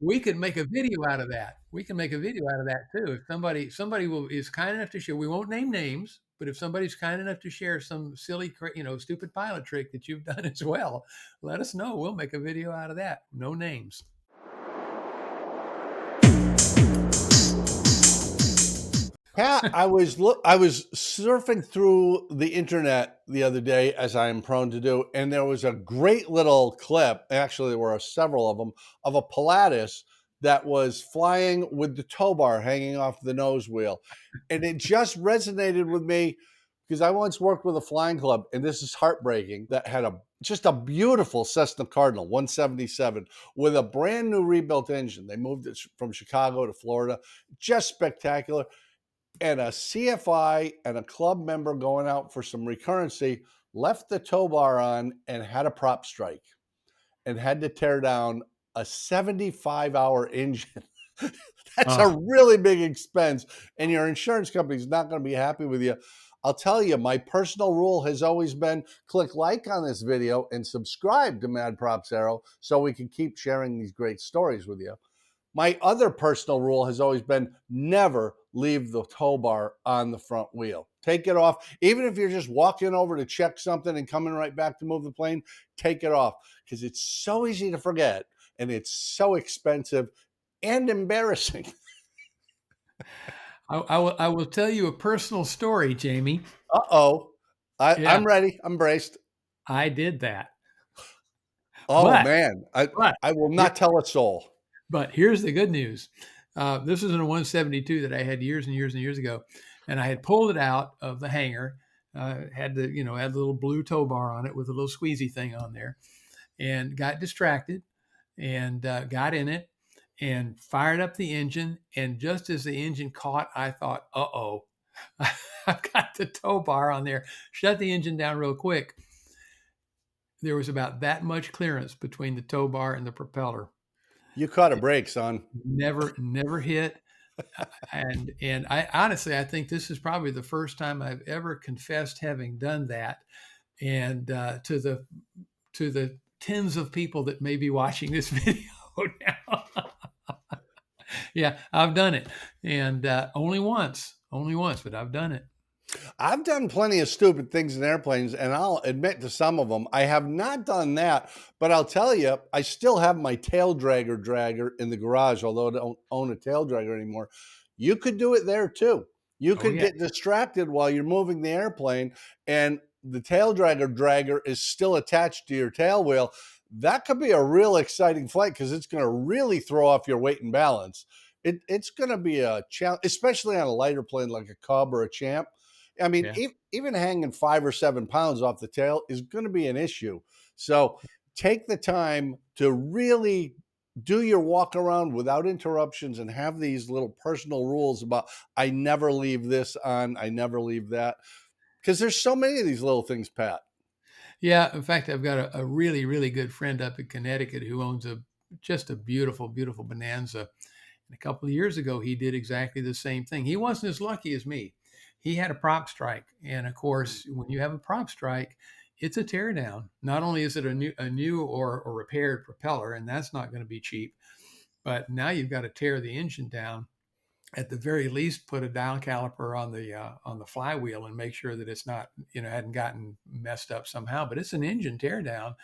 we could make a video out of that. We can make a video out of that too. If somebody is kind enough to share, we won't name names, but if somebody's kind enough to share some silly, stupid pilot trick that you've done as well, let us know. We'll make a video out of that. No names. Pat, I was surfing through the internet the other day, as I am prone to do, and there was a great little clip. Actually, there were several of them of a Pilatus that was flying with the tow bar hanging off the nose wheel, and it just resonated with me because I once worked with a flying club, and this is heartbreaking. That had just a beautiful Cessna Cardinal 177 with a brand new rebuilt engine. They moved it from Chicago to Florida, just spectacular, and a CFI and a club member going out for some recurrency left the tow bar on and had a prop strike and had to tear down a 75-hour engine. That's a Oh, really big expense, and your insurance company's not going to be happy with you. I'll tell you, my personal rule has always been click like on this video and subscribe to MadPropsAero so we can keep sharing these great stories with you. My other personal rule has always been never leave the tow bar on the front wheel. Take it off. Even if you're just walking over to check something and coming right back to move the plane, take it off because it's so easy to forget and it's so expensive and embarrassing. I will tell you a personal story, Jamie. Uh-oh. Yeah, I'm ready. I'm braced. I did that. Oh, But man. but I will here, not tell a soul. but here's the good news. This was in a 172 that I had years and years and years ago, and I had pulled it out of the hangar. Had had the little blue tow bar on it with a little squeezy thing on there, and got distracted and got in it and fired up the engine. And just as the engine caught, I thought, "Uh oh, I've got the tow bar on there." Shut the engine down real quick. There was about that much clearance between the tow bar and the propeller. You caught a break, son. Never hit. And I honestly, I think this is probably the first time I've ever confessed having done that. And to the tens of people that may be watching this video now, yeah, I've done it, and only once, but I've done it. I've done plenty of stupid things in airplanes, and I'll admit to some of them. I have not done that, but I'll tell you, I still have my tail dragger in the garage, although I don't own a tail dragger anymore. You could do it there too. You Oh could yeah, get distracted while you're moving the airplane, and the tail dragger is still attached to your tail wheel. That could be a real exciting flight because it's going to really throw off your weight and balance. It's going to be a challenge, especially on a lighter plane like a Cub or a Champ. I mean, yeah. even hanging 5 or 7 pounds off the tail is going to be an issue. So take the time to really do your walk around without interruptions and have these little personal rules about I never leave this on, I never leave that. Because there's so many of these little things, Pat. Yeah, in fact, I've got a really, really good friend up in Connecticut who owns just a beautiful, beautiful Bonanza. And a couple of years ago, he did exactly the same thing. He wasn't as lucky as me. He had a prop strike, and of course, when you have a prop strike, it's a teardown. Not only is it a new or repaired propeller, and that's not going to be cheap, but now you've got to tear the engine down. At the very least, put a dial caliper on the flywheel and make sure that it's not hadn't gotten messed up somehow. But it's an engine teardown,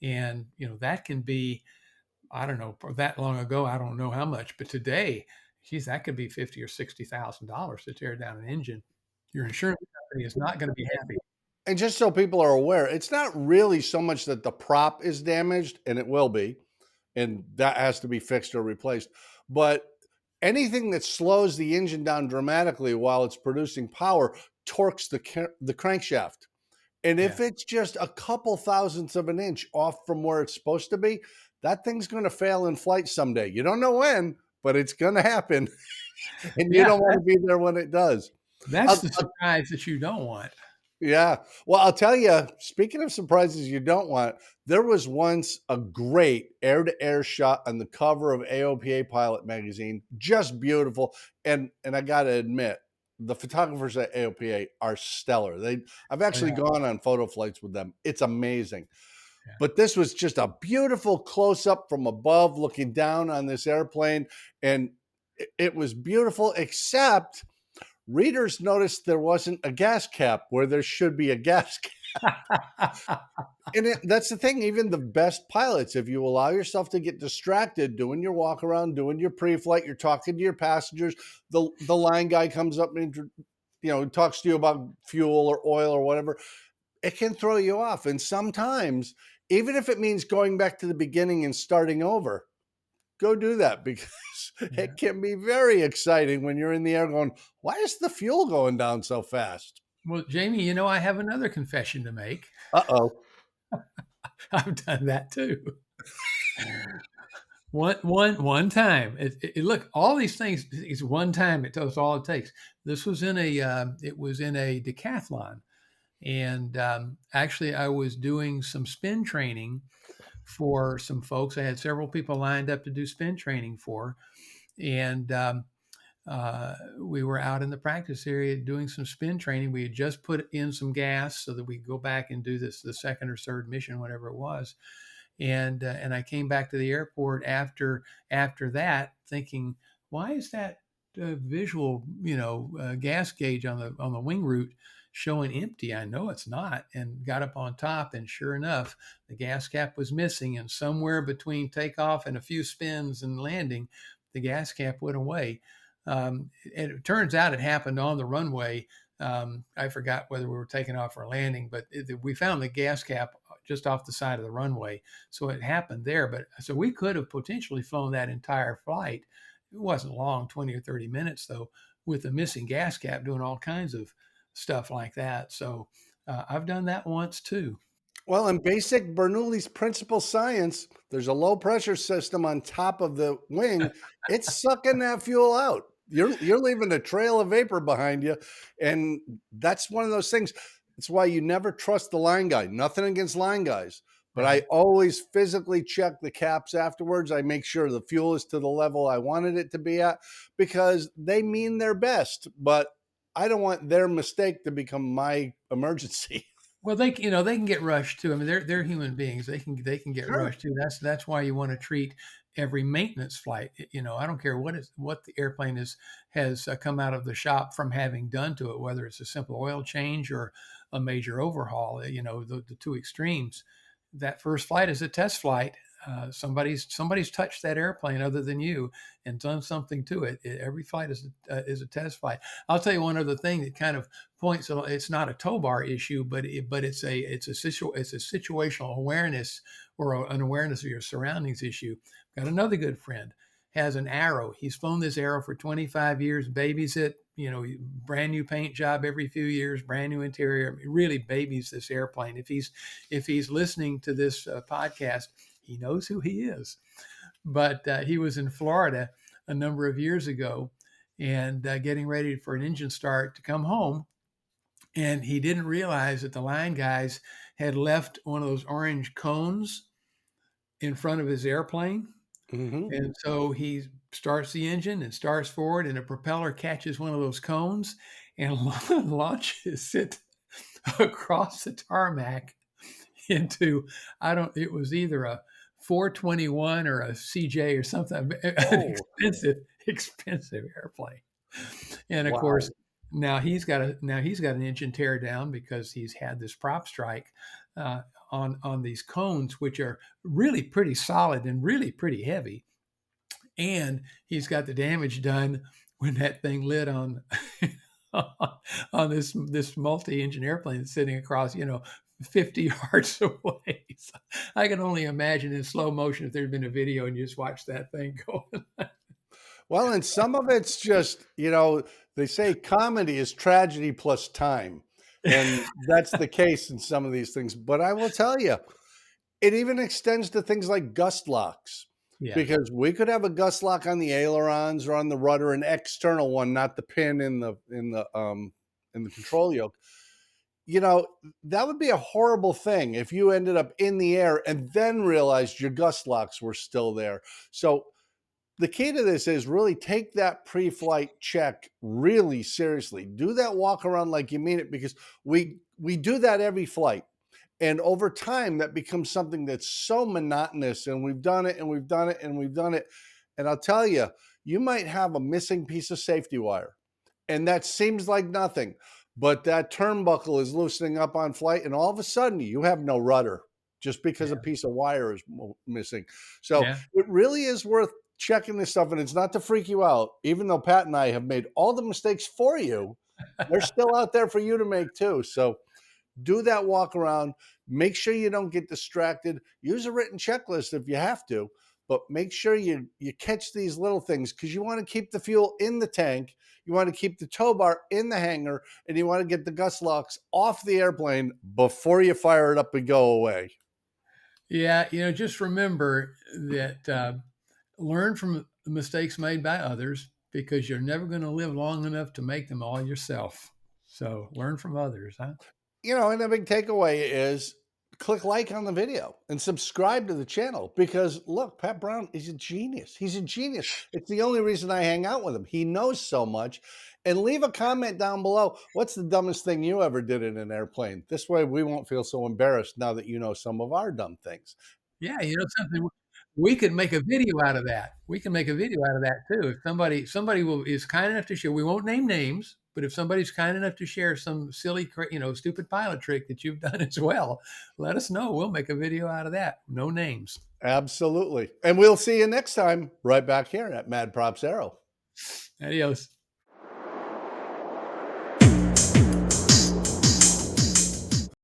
and that can be, I don't know, for that long ago, I don't know how much, but today, geez, that could be $50,000 or $60,000 to tear down an engine. Your insurance company is not going to be happy. And just so people are aware, it's not really so much that the prop is damaged, and it will be, and that has to be fixed or replaced. But anything that slows the engine down dramatically while it's producing power torques the crankshaft. And Yeah, if it's just a couple thousandths of an inch off from where it's supposed to be, that thing's going to fail in flight someday. You don't know when, but it's going to happen, and you yeah, don't want to be there when it does. that's I'll, the surprise that you don't want. Yeah. Well, I'll tell you, speaking of surprises you don't want, there was once a great air to air shot on the cover of AOPA Pilot magazine. Just beautiful. And I got to admit, the photographers at AOPA are stellar. I've Oh actually yeah, gone on photo flights with them. It's amazing. Yeah. But this was just a beautiful close up from above looking down on this airplane. And it was beautiful, except readers noticed there wasn't a gas cap where there should be a gas cap. And that's the thing. Even the best pilots, if you allow yourself to get distracted doing your walk around, doing your pre-flight, you're talking to your passengers, the line guy comes up and talks to you about fuel or oil or whatever, it can throw you off. And sometimes, even if it means going back to the beginning and starting over, go do that, because Yeah. it can be very exciting when you're in the air going, why is the fuel going down so fast? Well, Jamie, I have another confession to make. Uh-oh. I've done that too. One time. Look, all these things is one time. It tells all it takes. This was in a it was in a decathlon, and actually, I was doing some spin training for some folks. I had several people lined up to do spin training for, and we were out in the practice area doing some spin training. We had just put in some gas so that we could go back and do this the second or third mission, whatever it was. And I came back to the airport after that, thinking, why is that visual, gas gauge on the wing route showing empty? I know it's not. And got up on top, and sure enough, the gas cap was missing. And somewhere between takeoff and a few spins and landing, the gas cap went away. And it turns out it happened on the runway. I forgot whether we were taking off or landing, but we found the gas cap just off the side of the runway. So it happened there. But so we could have potentially flown that entire flight. It wasn't long, 20 or 30 minutes though, with a missing gas cap, doing all kinds of stuff like that. So I've done that once too. Well, in basic Bernoulli's principal science, there's a low pressure system on top of the wing. It's sucking that fuel out. You're leaving a trail of vapor behind you, and that's one of those things. It's why you never trust the line guy. Nothing against line guys, but I Right. always physically check the caps afterwards. I make sure the fuel is to the level I wanted it to be at, because they mean their best, but I don't want their mistake to become my emergency. Well, they can get rushed too. I mean, they're human beings. They can get Sure. rushed too. That's why you want to treat every maintenance flight. I don't care what the airplane has come out of the shop from having done to it, whether it's a simple oil change or a major overhaul. The two extremes. That first flight is a test flight. Somebody's touched that airplane other than you and done something to it. Every flight is a test flight. I'll tell you one other thing that kind of points. It's not a tow bar issue, but it's a situational awareness, or an awareness of your surroundings issue. Got another good friend, has an Arrow. He's flown this Arrow for 25 years, babies it. Brand new paint job every few years, brand new interior. Really babies this airplane. If he's listening to this podcast, he knows who he is. But he was in Florida a number of years ago, and getting ready for an engine start to come home, and he didn't realize that the line guys had left one of those orange cones in front of his airplane. Hmm. And so he starts the engine and starts forward, and a propeller catches one of those cones and launches it across the tarmac into, it was either a 421 or a CJ or something, an Oh, expensive airplane. And of course, wow. now he's got an engine tear down because he's had this prop strike on these cones, which are really pretty solid and really pretty heavy. And he's got the damage done when that thing lit on on this multi-engine airplane that's sitting across 50 yards away. So I can only imagine in slow motion if there'd been a video and you just watch that thing go. Well, and some of it's just, they say comedy is tragedy plus time. And that's the case in some of these things. But I will tell you, it even extends to things like gust locks, Yeah. because we could have a gust lock on the ailerons or on the rudder, an external one, not the pin in the control yoke. That would be a horrible thing if you ended up in the air and then realized your gust locks were still there. So the key to this is really take that pre-flight check really seriously. Do that walk around like you mean it, because we do that every flight. And over time, that becomes something that's so monotonous. And we've done it and we've done it and we've done it. And I'll tell you, you might have a missing piece of safety wire. And that seems like nothing. But that turnbuckle is loosening up on flight. And all of a sudden, you have no rudder just because a Yeah. piece of wire is missing. So Yeah. it really is worth checking this stuff. And it's not to freak you out, even though Pat and I have made all the mistakes for you, they're still out there for you to make too. So do that walk around. Make sure you don't get distracted. Use a written checklist if you have to, but make sure you catch these little things because you want to keep the fuel in the tank. You want to keep the tow bar in the hangar, and you want to get the gust locks off the airplane before you fire it up and go away. Yeah, just remember that learn from the mistakes made by others because you're never going to live long enough to make them all yourself. So learn from others, huh? And the big takeaway is click like on the video and subscribe to the channel because look, Pat Brown is a genius. He's a genius. It's the only reason I hang out with him. He knows so much. And leave a comment down below. What's the dumbest thing you ever did in an airplane? This way we won't feel so embarrassed now that you know some of our dumb things. Yeah, something we could make a video out of that. We can make a video out of that too. If somebody is kind enough to share, we won't name names, but if somebody's kind enough to share some silly, stupid pilot trick that you've done as well, let us know. We'll make a video out of that. No names. Absolutely. And we'll see you next time right back here at MadPropsAero. Adios.